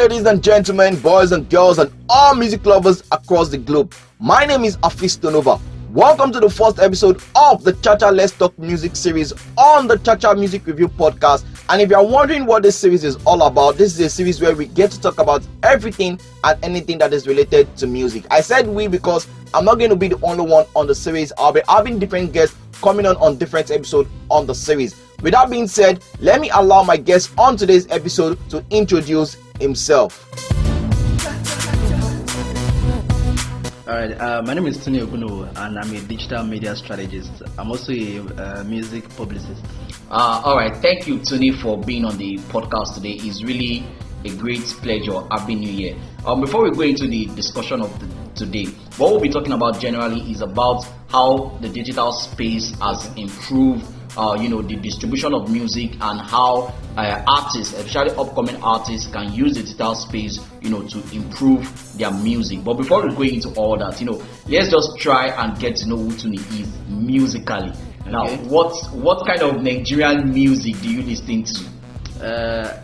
ladies and gentlemen, boys and girls, and all music lovers across the globe. My name is Afis Tonova. Welcome to the first episode of the Chacha Let's Talk Music series on the Chacha Music Review podcast. And if you're wondering what this series is all about, this is a series where we get to talk about everything and anything that is related to music. I said we because I'm not going to be the only one on the series. I'll be having different guests coming on different episodes on the series. With that being said, let me allow my guest on today's episode to introduce himself. Alright, my name is Tunny Ogunnowo and I'm a digital media strategist. I'm also a music publicist. Alright, thank you Tunny for being on the podcast today. It's really a great pleasure. Happy New Year. Before we go into the discussion of today, what we'll be talking about generally is about how the digital space has improved the distribution of music and how artists, especially upcoming artists, can use the digital space, to improve their music. But before we go into all that, let's just try and get to know who Tunny is musically. Okay. Now, what kind of Nigerian music do you listen to?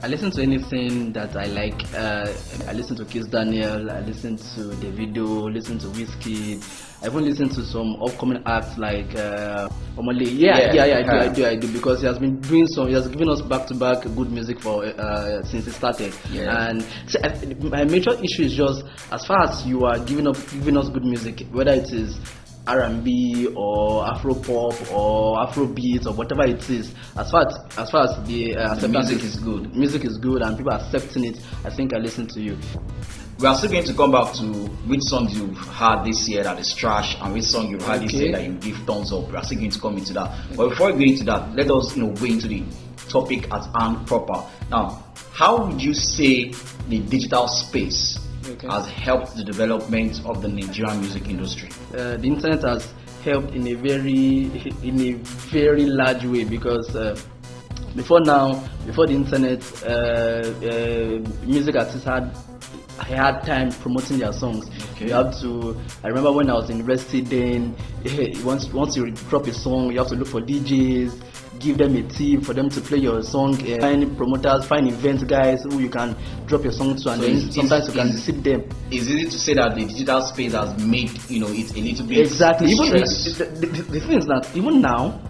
I listen to anything that I like. I listen to Kiss Daniel, I listen to Davido, listen to Whiskey. I even listen to some upcoming acts like Omale. I do because he has been doing he has given us back-to-back good music for since it started. Yeah. And so, my major issue is just as far as you are giving us good music, whether it is R&B or Afro pop or Afrobeat or whatever it is, as far as the acceptance music is good and people are accepting it, I think I listen to you. We are still going to come back to which songs you've heard this year that is trash and which song you've heard this year that you give thumbs up. We are still going to come into that. But before we go into that, let us go into the topic at hand proper. Now, how would you say the digital space has helped the development of the Nigerian music industry? The internet has helped in a very large way because before the internet, music artists had time promoting their songs. Okay. I remember when I was in university then, once you drop a song, you have to look for DJs, give them a tip for them to play your song, find promoters, find event guys who you can drop your song to, and then sometimes you can receive them. It's easy to say that the digital space has made it a little bit exactly. Even the thing is that even now,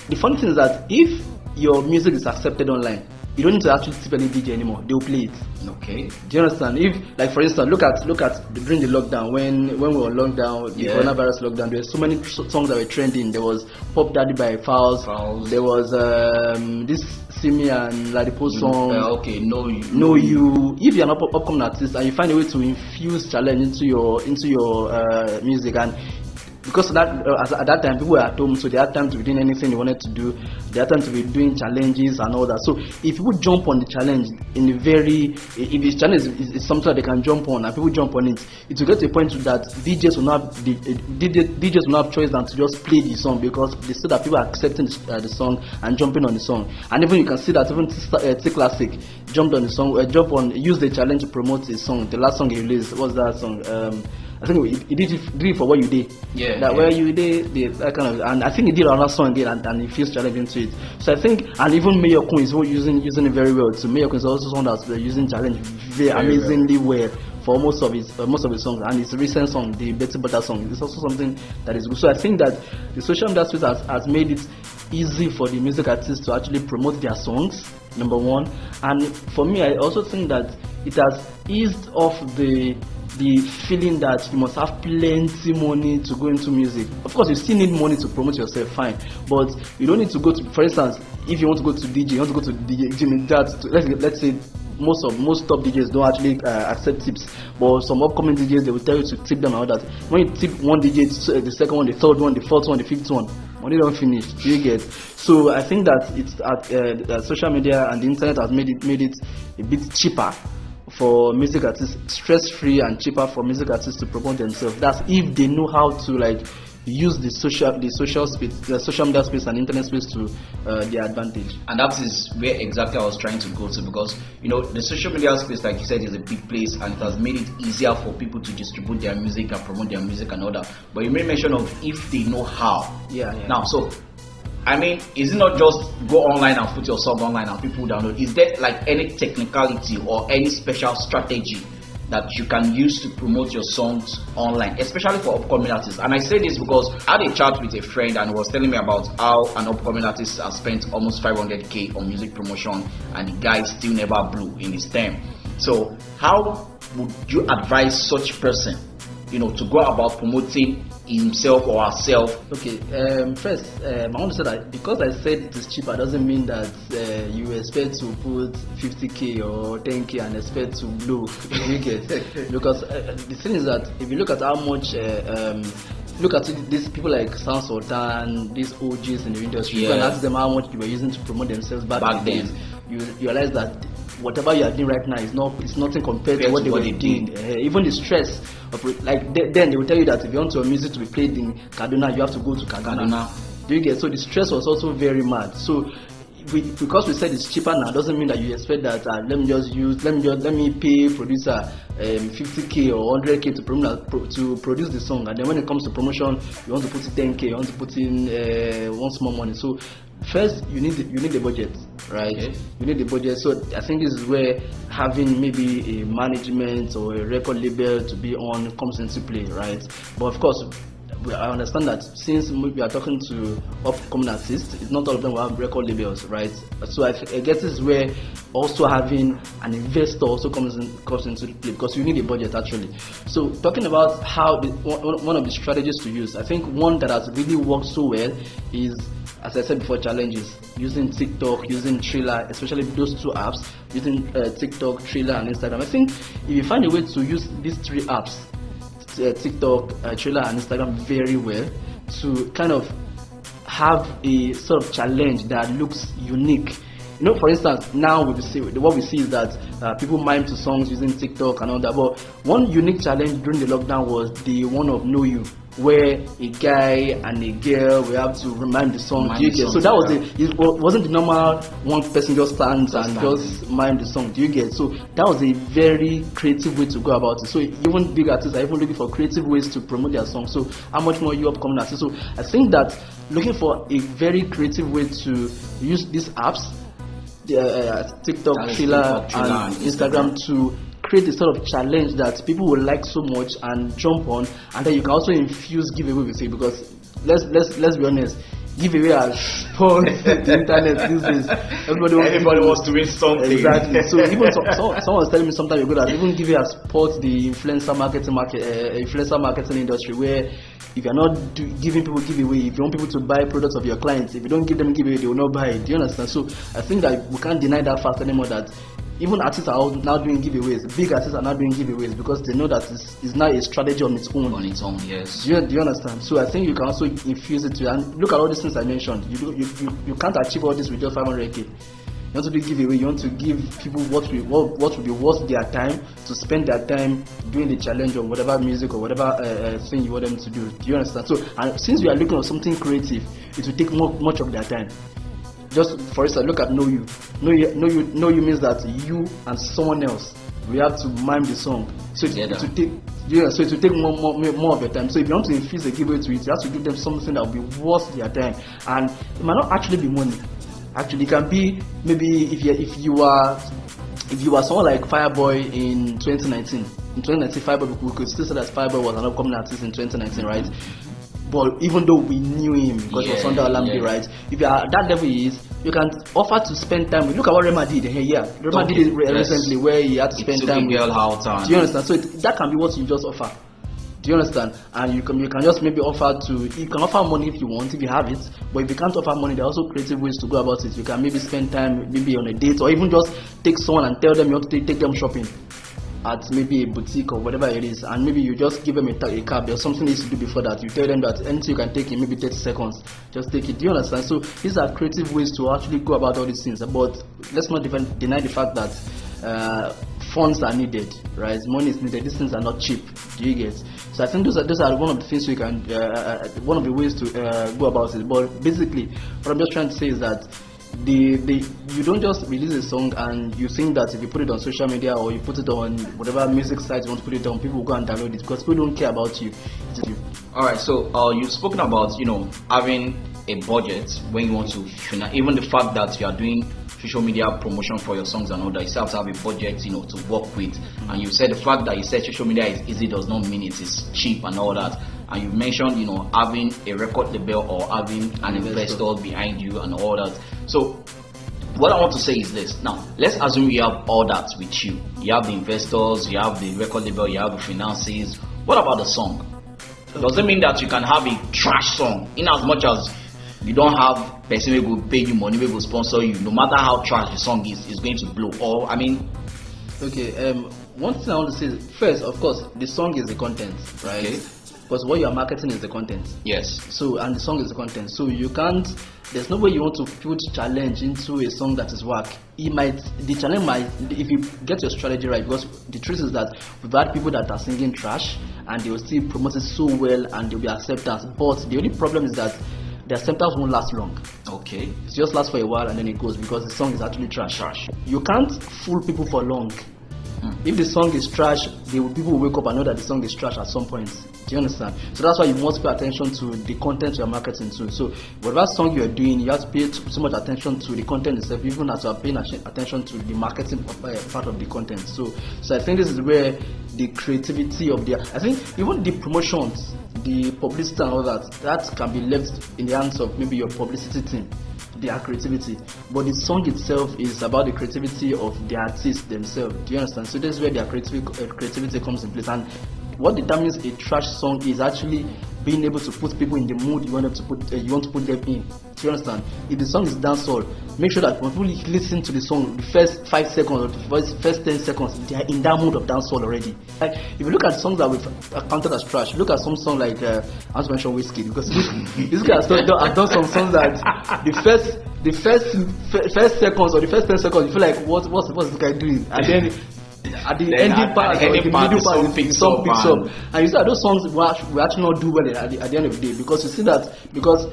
the funny thing is that if your music is accepted online, you don't need to actually tip any DJ anymore. They will play it. Okay. Do you understand? If, like for instance, look at during the lockdown when we were on lockdown, the coronavirus lockdown, there were so many songs that were trending. There was Pop Daddy by Fowls. There was this Simi and Ladipo song. Know You. If you're an upcoming artist and you find a way to infuse challenge into your music, and because at that time people were at home, so they had time to be doing anything they wanted to do. They had time to be doing challenges and all that. So if people jump on the challenge if the challenge is something that they can jump on and people jump on it, it will get to a point that DJs will not have choice than to just play the song because they see that people are accepting the song and jumping on the song. And even you can see that even T Classic jumped on the song, used the challenge to promote his song. The last song he released was that song. I think he did it for Where You Dey. Where You Dey, that kind of, and I think he did another song again, and he feels challenged into it. So I think, and even Mayor Kun is using it very well. So Mayor Kun is also someone that's using challenge very amazingly well for most of his songs, and his recent song, the Betty Butter song, is also something that is good. So I think that the social media space has made it easy for the music artists to actually promote their songs, number one. And for me, I also think that it has eased off the feeling that you must have plenty money to go into music. Of course, you still need money to promote yourself, fine, but you don't need to go to, for instance, if you want to go to DJ, you want to go to DJ, let's say most top DJs don't actually accept tips, but some upcoming DJs, they will tell you to tip them and all that. When you tip one DJ, the second one, the third one, the fourth one, the fifth one, money don't finish. You get? So I think that it's social media and the internet has made it a bit cheaper for music artists, stress-free and cheaper for music artists to promote themselves. That's if they know how to use the social space, the social media space and internet space to their advantage. And that is where exactly I was trying to go to, because the social media space, like you said, is a big place and it has made it easier for people to distribute their music and promote their music and all that. But you made mention of if they know how. Yeah. Now, so I mean, is it not just go online and put your song online and people download? Is there like any technicality or any special strategy that you can use to promote your songs online, especially for upcoming artists? And I say this because I had a chat with a friend and he was telling me about how an upcoming artist has spent almost 500k on music promotion and the guy still never blew in his term. So how would you advise such person, to go about promoting himself or herself? Okay, first, I want to say that because I said it is cheaper doesn't mean that you expect to put 50k or 10k and expect to blow. You get? Because the thing is that if you look at how much look at these people like Sound Sultan, these OGs in the industry, you can ask them how much they were using to promote themselves back then. You realize that whatever you are doing right now is nothing compared to what they were doing. Even the stress of then they will tell you that if you want your music to be played in Kaduna, you have to go to Kaduna. Do you get? So the stress was also very mad. So because we said it's cheaper now doesn't mean that you expect that let me pay producer 50k or 100k to produce the song, and then when it comes to promotion you want to put in 10k, you want to put in one small money. So first you need the budget, right? Okay. You need the budget. So I think this is where having maybe a management or a record label to be on comes into play, right? But of course I understand that since we are talking to upcoming artists, it's not all of them will have record labels, right? So I guess this is where also having an investor also comes into play, because you need a budget actually. So talking about how one of the strategies to use, I think one that has really worked so well is, as I said before, challenges. Using TikTok, using Triller, especially those two apps, using TikTok, Triller and Instagram. I think if you find a way to use these three apps, TikTok, Triller and Instagram very well, to kind of have a sort of challenge that looks unique. For instance, now what we see is that people mime to songs using TikTok and all that. But one unique challenge during the lockdown was the one of Know You, where a guy and a girl will have to mime the song. So that was it wasn't the normal one person just stands and just mime the song. Do you get? So that was a very creative way to go about it. So even big artists are even looking for creative ways to promote their song. So how much more you upcoming artists? So I think that looking for a very creative way to use these apps, TikTok, Triller and Instagram, to create a sort of challenge that people will like so much and jump on, and then you can also infuse giveaway with it, because let's be honest, giveaway has spawned the internet these days. Everybody wants to win something. Exactly. So even someone was telling me some time ago that even giveaway has spawned the influencer marketing industry, where if you're not giving people giveaway, if you want people to buy products of your clients, if you don't give them giveaway, they will not buy it. Do you understand? So I think that we can't deny that fact anymore, that even artists are now doing giveaways. Big artists are now doing giveaways because they know that it's now a strategy on its own. Yes. Do you understand? So I think you can also infuse it to, and look at all these things I mentioned. You can't achieve all this with just 500k. You want to do giveaway. You want to give people what will be worth their time to spend their time doing the challenge or whatever music or whatever thing you want them to do. Do you understand? So, and since we are looking at something creative, it will take much of their time. Just for instance, look at Know You. Know You means that you and someone else, we have to mime the song. So it will take more of your time. So if you want to infuse a giveaway to it, you have to give them something that will be worth their time, and it might not actually be money. Actually, it can be maybe if you are someone like Fireboy in 2019. In 2019, Fireboy, we could still say that Fireboy was an upcoming artist in 2019, right? But even though we knew him because he was under Olamide, right? If you are that level he is, you can offer to spend time with. Look at what Rema did here. Rema did it recently, where he had to spend time with. Do you understand? So that can be what you just offer. Do you understand? And you can just maybe offer money if you want, if you have it. But if you can't offer money, there are also creative ways to go about it. You can maybe spend time maybe on a date, or even just take someone and tell them you want to take them shopping at maybe a boutique or whatever it is, and maybe you just give them a cab. There's something they need to do before that. You tell them that anything you can take in maybe 30 seconds, just take it. Do you understand? So these are creative ways to actually go about all these things. But let's not deny the fact that funds are needed, right? Money is needed. These things are not cheap. Do you get? So I think those are one of the things we can, one of the ways to go about it. But basically, what I'm just trying to say is that you don't just release a song and you think that if you put it on social media or you put it on whatever music site you want to put it on, people will go and download it, because people don't care about you. Alright, so you've spoken about having a budget when you want to even the fact that you are doing social media promotion for your songs and all that, you still have to have a budget, to work with. And you said the fact that you said social media is easy does not mean it is cheap and all that. And you mentioned, having a record label or having an investor behind you and all that. So what I want to say is this. Now, let's assume you have all that with you. You have the investors, you have the record label, you have the finances. What about the song? Does it mean that you can have a trash song in as much as you don't have person who will pay you money, who will sponsor you? No matter how trash the song is going to blow. Or Okay. One thing I want to say is, first, of course, the song is the content, right? Okay. Because what you are marketing is the content. Yes. So, and the song is the content. So you can't. There's no way you want to put challenge into a song that is whack. The challenge might, if you get your strategy right, because the truth is that we've had people that are singing trash and they will still promote it so well and there will be acceptance. But the only problem is that the acceptance won't last long. Okay. It just lasts for a while and then it goes because the song is actually trash. You can't fool people for long. If the song is trash, people will wake up and know that the song is trash at some point. Do you understand? So that's why you must pay attention to the content you're marketing to. So whatever song you're doing, you have to pay so much attention to the content itself, even as you're paying attention to the marketing part of the content. So I think this is where the creativity of I think even the promotions, the publicity and all that can be left in the hands of maybe your publicity team, their creativity. But the song itself is about the creativity of the artists themselves. Do you understand? So this is where their creativity comes in place. And what determines a trash song is actually being able to put people in the mood you want to put them in. Do you understand? If the song is dancehall, make sure that when people listen to the song, the first 5 seconds or the first 10 seconds, they are in that mood of dancehall already. Like if you look at songs that we've counted as trash, look at some songs like I want to mention Whiskey, because this guy has done some songs that the first seconds or the first 10 seconds you feel like what's this guy doing, and then at the ending part or the middle part, the song picks up. And you see that those songs will actually not do well at the end of the day, because you see that because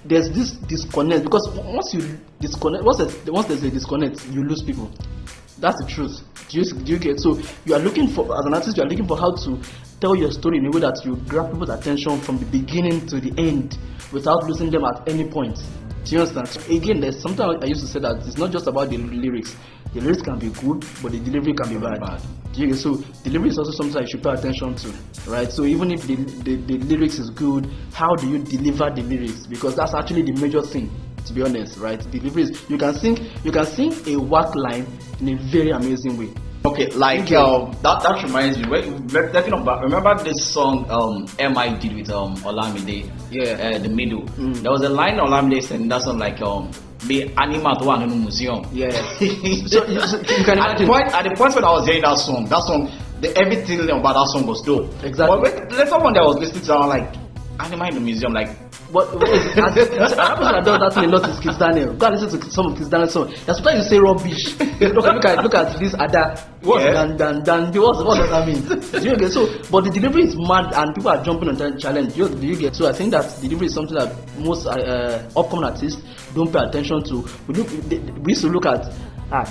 there's this disconnect. Because once you disconnect, once there's a disconnect, you lose people. That's the truth. Do you get? So you are looking for, as an artist, you are looking for how to tell your story in a way that you grab people's attention from the beginning to the end without losing them at any point. Do you understand? So again, there's something I used to say that it's not just about the lyrics. The lyrics can be good, but the delivery can be bad. So delivery is also something you should pay attention to, right? So even if the lyrics is good, how do you deliver the lyrics? Because that's actually the major thing, to be honest, right? Delivery is, you can sing a whack line in a very amazing way. Okay, like that reminds me. We're talking about, remember this song MI did with Olamide? Yeah. The middle. There was a line Olamide said in that song like be animal to one in a museum. Yeah. So you can imagine. At the point when I was hearing that song, everything about that song was dope. Exactly. But later on, I was listening to that, like animal in the museum, like. What is it? Another person that does that thing a lot is Kiss Daniel. Go and listen to some of Kiss Daniel's songs. That's why you say rubbish. Look at this Ada. What does that mean? Do you get? So, but the delivery is mad and people are jumping on that challenge. Do you get? So I think that delivery is something that most upcoming artists don't pay attention to. We used to look at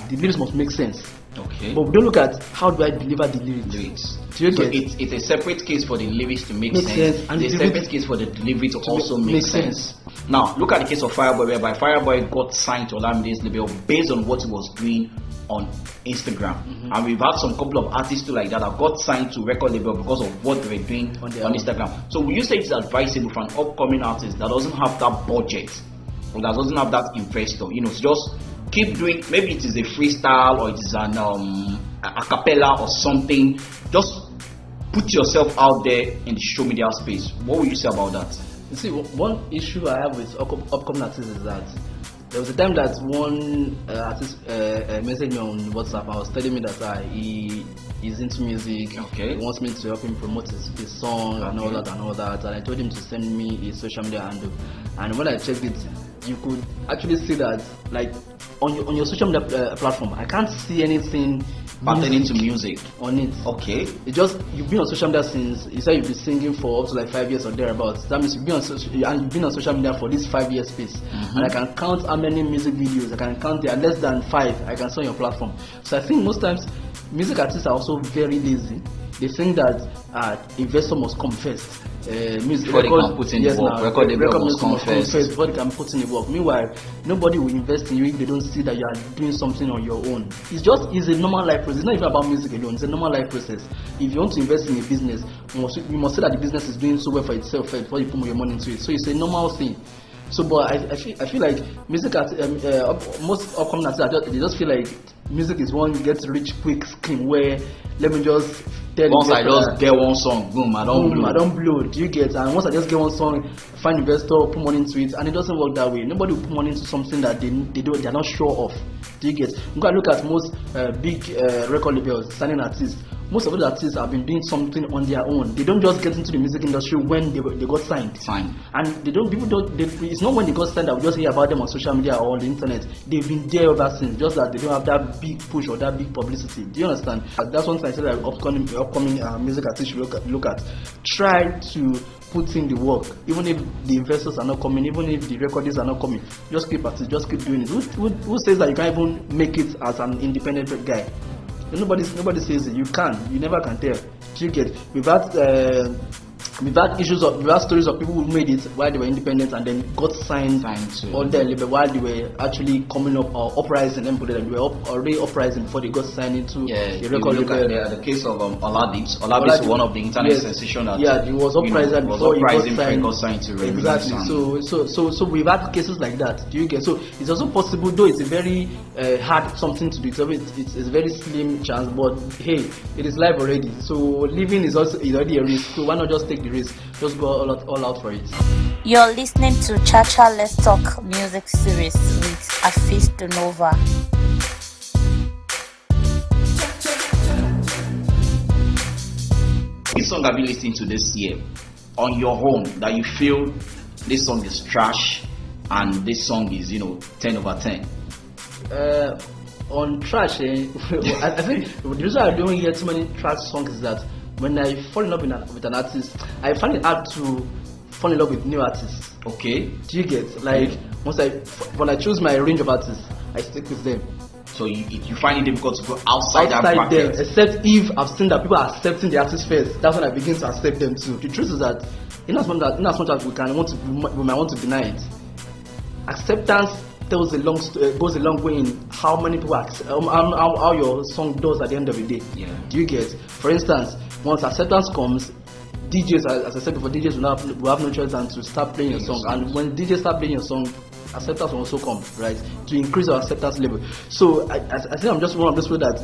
the lyrics must make sense. Okay. But we don't look at how do I deliver the lyrics. Do you get? It's a separate case for the lyrics to make sense. And it's a separate case for the delivery to also make sense. Now, look at the case of Fireboy, whereby Fireboy got signed to Olamide's label based on what he was doing on Instagram. And we've had some couple of artists too like that have got signed to record label because of what they were doing on Instagram. So will you say it's advisable for an upcoming artist that doesn't have that budget or that doesn't have that investor, to just keep doing, maybe it is a freestyle or it is an a cappella or something, just put yourself out there in the social media space? What would you say about that? You see, one issue I have with upcoming artists is that there was a time that one artist messaged me on WhatsApp. I was telling me that he is into music. Okay. He wants me to help him promote his song and all that. And I told him to send me his social media handle. And when I checked it, you could actually see that, like, on your social media platform, I can't see anything pertaining to music on it. Okay. It just, you've been on social media since, you said you've been singing for up to like 5 years or thereabouts. That means you've been on social media for this 5 year space. And I can count how many music videos, I can count, there are less than 5 I can see on your platform. So I think most times music artists are also very lazy they think that investor must come first. Music before they can put in the work. Record label must come first before they can put in the work. Meanwhile, nobody will invest in you if they don't see that you are doing something on your own. It's a normal life process. It's not even about music alone. It's a normal life process. If you want to invest in a business, you must say that the business is doing so well for itself first before you put your money into it. So it's a normal thing. So, but I feel like music most upcoming artists, they just feel like music is one get rich quick scheme where let me just tell once I just get one song, boom, I don't blow. Do you get? And once I just get one song, find investor, put money into it, and it doesn't work that way. Nobody will put money into something that they're not sure of. Do you get? You gotta look at most big record labels, signing artists. Most of those artists have been doing something on their own. They don't just get into the music industry when they got signed. And it's not when they got signed that we just hear about them on social media or on the internet. They've been there ever since, just that they don't have that big push or that big publicity. Do you understand? That's one thing I said that upcoming music artists should look at. Try to put in the work, even if the investors are not coming, even if the recordings are not coming. Just keep at it, just keep doing it. Who says that you can't even make it as an independent guy? Nobody says it. You never can tell. You get we've had stories of people who made it while they were independent and then got signed on their label while they were actually coming up or uprising. They were already uprising before they got signed into the record label. Look at the case of Oladips. Oladips is one of the internet sensations. He was uprising before he got signed to exactly. So we've had cases like that. Do you get? So it's also possible, though it's a very hard something to do. It's a very slim chance, but hey, it is live already. So living is already a risk. So why not just take the risk? Just go all out for it. You're listening to Chacha Let's Talk music series with Afis Donova. Which song have you listened to this year on your own that you feel this song is trash and this song is 10 over 10? On trash, I think the reason I don't hear too many trash songs is that when I fall in love with an artist, I find it hard to fall in love with new artists. Okay. Do you get? Like when I choose my range of artists, I stick with them. So you find it difficult to go outside that bracket? Them, except if I've seen that people are accepting the artist first. That's when I begin to accept them too. The truth is that in as much as we might want to deny it, acceptance goes a long way in how many people how your song does at the end of the day. Yeah. Do you get? For instance, once acceptance comes, DJs, as I said before, DJs will have no choice than to start playing your song. And when DJs start playing your song, acceptance will also come, right? To increase our acceptance level. So I think I'm just one of those people that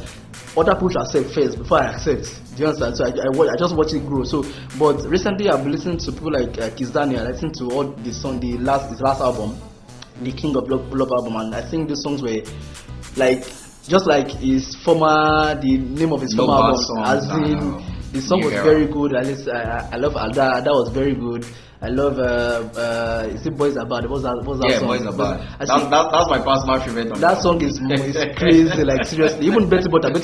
other people should accept first before I accept. Do you understand? So I just watch it grow. So, but recently I've been listening to people like Kiss Daniel. I listened to all his last album, the King of Love album, and I think the songs were just like the name of his former album, as in the song was very good. I love Alda. That was very good. I love is it Boys Are Bad? What's that song? Boys Are Bad. That's my personal favorite. That song is crazy, like seriously. Even Betty Butter by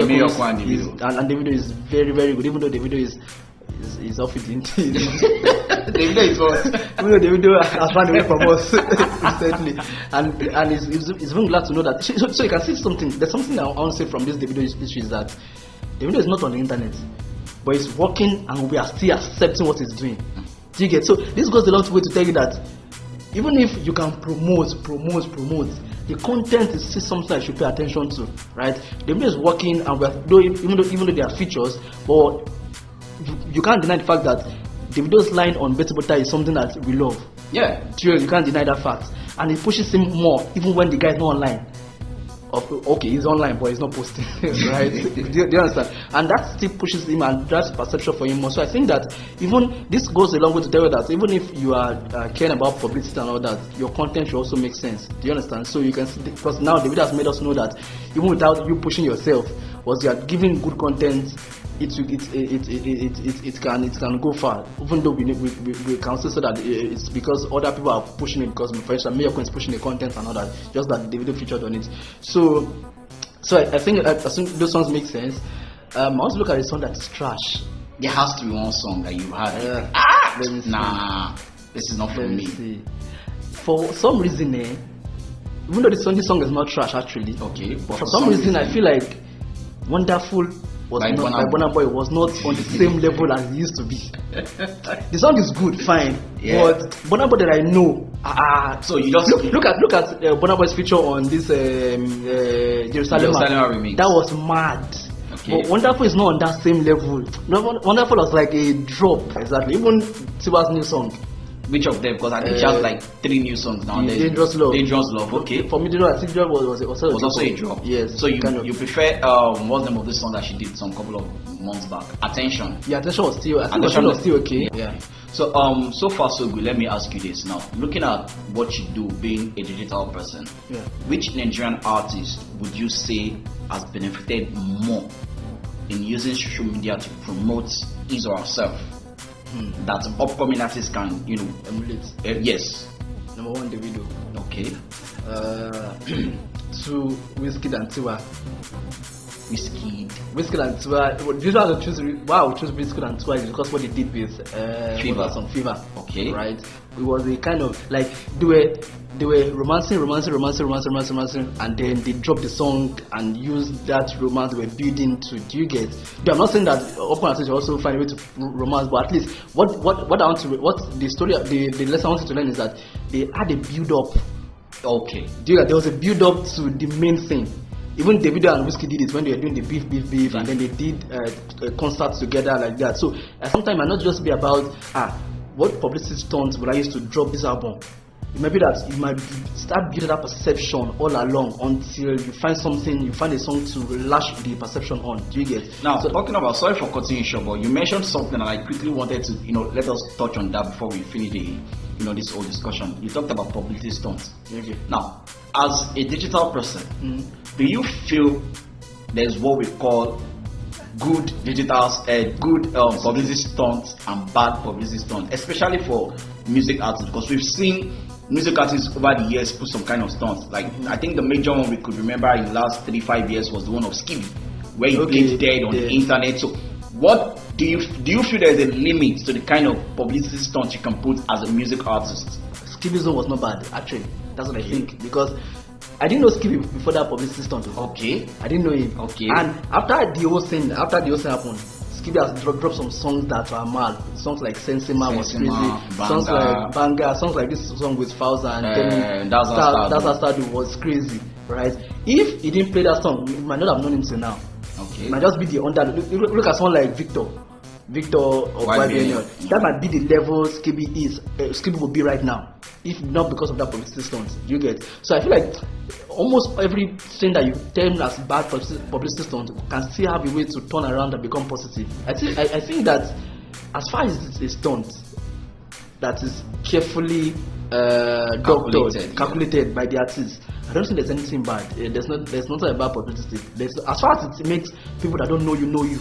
Miyoko and Davido. And the video is very, very good. Even though the video is off it. The video is what? Even though the video has run away from us recently, and it's even glad to know that. So you can see something. There's something I want to say from this Davido history is that the video is not on the internet, but it's working, and we are still accepting what it's doing. Do you get? So this goes a long way to tell you that even if you can promote, the content is still something I should pay attention to, right? The video is working, and even though there are features, but you can't deny the fact that the video's line on Betty Butter is something that we love. Yeah, you can't deny that fact, and it pushes him more even when the guy is not online. Okay, he's online, but he's not posting, right? do you understand? And that still pushes him, and that's perception for him more. So I think that even this goes a long way to tell you that even if you are caring about publicity and all that, your content should also make sense. Do you understand? So you can see, because now the video has made us know that even without you pushing yourself, once you are giving good content, it can go far. Even though we can also say that it's because other people are pushing it, because for instance Miyoko is pushing the content and all that, just that the video featured on it. So I think those songs make sense. I also look at a song that's trash. There has to be one song that you had. Nah, this is not for me. See. For some reason, even though this song is not trash actually. Okay, but for some reason I feel like Wonderful was By not Burna by Burna Boy was not on the same level as it used to be. The song is good, fine, but Burna Boy that I know, So you just look at Burna Boy's feature on this Jerusalem remix. That was mad. Okay. But Wonderful is not on that same level. Wonderful was like a drop, exactly. Even Tiwa's new song. Which of them? Because I think she has like 3 new songs now. Dangerous Love. Dangerous Love. Okay. For me, Dangerous Love was also a drop. Yes. So you prefer what's the name of this song that she did some couple of months back? Attention. Yeah, Attention was still. I think Attention was still okay. Yeah. So so far so good. Let me ask you this now. Looking at what you do, being a digital person, which Nigerian artist would you say has benefited more in using social media to promote his or herself? That upcoming artists can, emulate. Yes. Number 1, Davido. Okay. 2, Wizkid and Tiwa. Wizkid and Tiwa. The reason I choose Wizkid and Tiwa is because what they did with Fever. Okay. Right. It was a kind of like they were romancing, and then they dropped the song and used that romance they were building to. Do you get? I'm not saying that upcoming artists also find a way to romance, but at least what the story, the lesson I wanted to learn is that they had a build up. Okay. Do you get? There was a build up to the main thing. Even Davido and Wizkid did it when they were doing the beef, and then they did concerts together like that. So sometimes it might not just be about what publicity stunts will I use to drop this album. It might be that you might start building that perception all along until you find a song to lash the perception on. Do you get? Now, talking about, sorry for cutting you short, but you mentioned something and I quickly wanted to, let us touch on that before we finish this whole discussion. You talked about publicity stunts. Okay. Now, as a digital person, do you feel there's what we call good publicity stunts and bad publicity stunts, especially for music artists? Because we've seen music artists over the years put some kind of stunts. Like I think the major one we could remember in the last 3-5 years was the one of Skippy, where he played dead on the internet. So what do you feel there's a limit to the kind of publicity stunts you can put as a music artist? Skippy's one was not bad, actually. That's what I think, because I didn't know Skippy before that publicity stunt. Okay. I didn't know him. Okay. And after the whole thing happened, Skippy has dropped some songs that were mad. Songs like Sensima was crazy. Banga. Songs like Banga. Songs like this song with Fauza and That's How Started was crazy, right? If he didn't play that song, we might not have known him till now. Okay. It might just be the under. Look at someone like Victor of YBN. That might be the level Skippy will be right now, if not because of that publicity stunt. You get? So I feel like almost everything that you term as bad publicity stunt can still have a way to turn around and become positive. I think that as far as it's a stunt that is carefully calculated by the artist, I don't think there's anything bad. There's not a bad publicity. As far as it makes people that don't know you,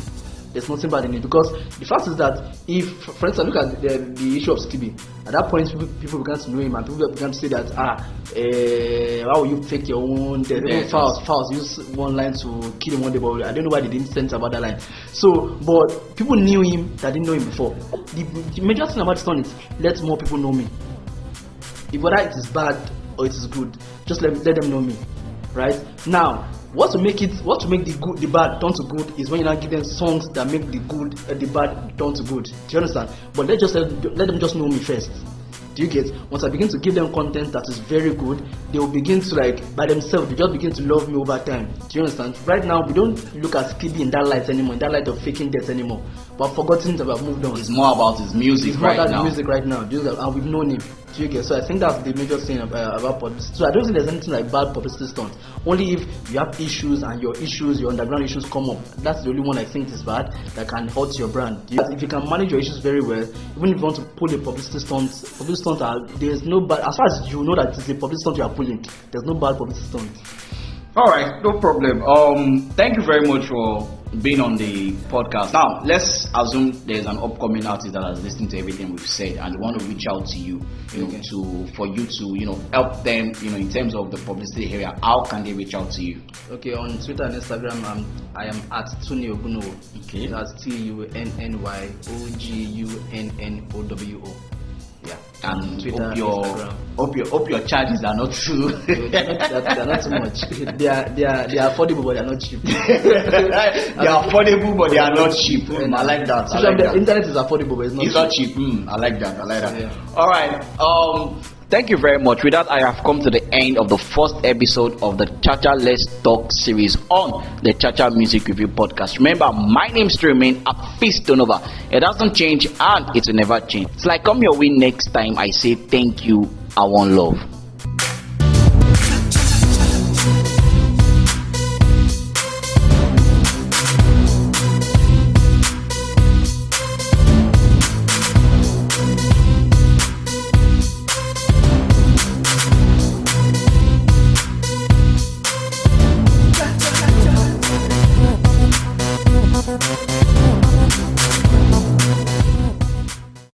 there's nothing bad in it. Because the fact is that if, for instance, look at the issue of Skippy, at that point people began to know him and people began to say that how will you fake your own? Fouls use one line to kill him one day, but I don't know why they didn't censor about that line. So, but people knew him that didn't know him before. The major thing about this song is let more people know me. If whether it is bad or it is good, just let them know me. Right now, what to make the bad turn to good is when you now give them songs that make the bad turn to good. Do you understand? But let them just know me first. Do you get? Once I begin to give them content that is very good, they will begin to, like, by themselves, they just begin to love me over time. Do you understand? Right now, we don't look at Skippy in that light anymore, in that light of faking death anymore. But forgotten that we have moved on. It's more about his music right now. It's more about music right now. And we've known him. Do you get? So I think that's the major thing about publicity. So I don't think there's anything like bad publicity stunt. Only if you have issues and your underground issues come up. That's the only one I think is bad that can hurt your brand. If you can manage your issues very well, even if you want to pull a publicity stunt, there's no bad. As far as you know that it's a publicity stunt you are pulling, there's no bad publicity stunt. Alright, no problem. Thank you very much for being on the podcast. Now, let's assume there's an upcoming artist that has listened to everything we've said and they want to reach out to you, for you to, help them, in terms of the publicity area. How can they reach out to you? Okay, on Twitter and Instagram, I am at Tunny Ogunnowo. Okay. That's TUNNYOGUNNOWO. Yeah. and Twitter, hope Instagram. your charges are not too. They're not too much. They are affordable, but they're not cheap. They are affordable, but they are not cheap. I like that. The internet is affordable, but it's not cheap. I like that. Yeah. All right. Thank you very much. With that, I have come to the end of the first episode of the Chacha Let's Talk series on the Chacha Music Review Podcast. Remember, my name still remains Tunny Ogunnowo. It doesn't change and it will never change. It's like come your way next time. I say thank you. I want love.